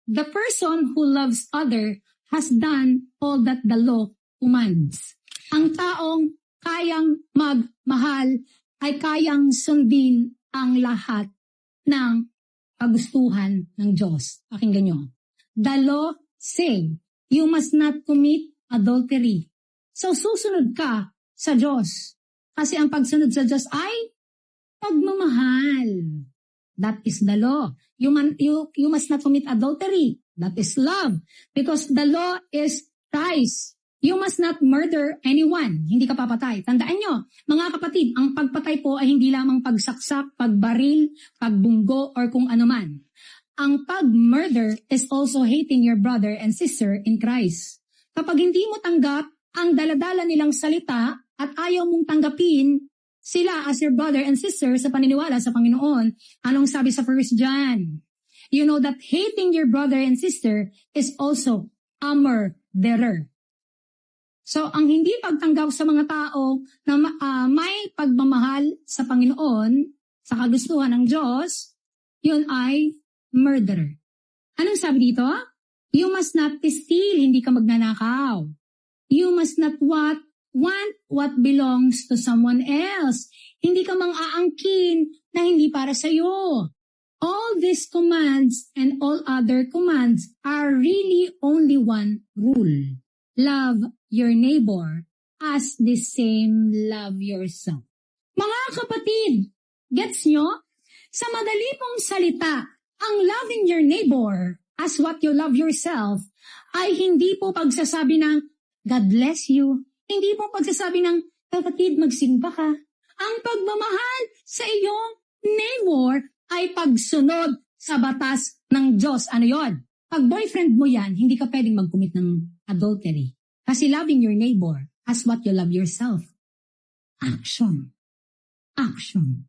the person who loves other has done all that the law commands. Ang taong kayang magmahal ay kayang sundin ang lahat ng kagustuhan ng Diyos. Pakinggan nyo. The law say, you must not commit adultery. So susunod ka sa Diyos. Kasi ang pagsunod sa Diyos ay pagmamahal. That is the law. You must not commit adultery. That is love. Because the law is Christ. You must not murder anyone. Hindi ka papatay. Tandaan nyo, mga kapatid, ang pagpatay po ay hindi lamang pagsaksak, pagbaril, pagbunggo, or kung ano man. Ang pag-murder is also hating your brother and sister in Christ. Kapag hindi mo tanggap ang daladala nilang salita at ayaw mong tanggapin sila as your brother and sister sa paniniwala sa Panginoon, anong sabi sa 1 John? You know that hating your brother and sister is also a murderer. So, ang hindi pagtanggap sa mga tao na may pagmamahal sa Panginoon, sa kagustuhan ng Diyos, yun ay murderer. Anong sabi dito? You must not steal, hindi ka magnanakaw. You must not want what belongs to someone else. Hindi ka mang-aangkin na hindi para sa'yo. All these commands and all other commands are really only one rule. Love your neighbor as the same love yourself. Mga kapatid, gets nyo? Sa madali pong salita, ang loving your neighbor as what you love yourself ay hindi po pagsasabi ng God bless you. Hindi po pagsasabi ng kapatid, magsimba ka. Ang pagmamahal sa iyong neighbor ay pagsunod sa batas ng Diyos. Ano yon? Pag boyfriend mo yan, hindi ka pwedeng mag-commit ng adultery. Kasi loving your neighbor as what you love yourself. Action. Action.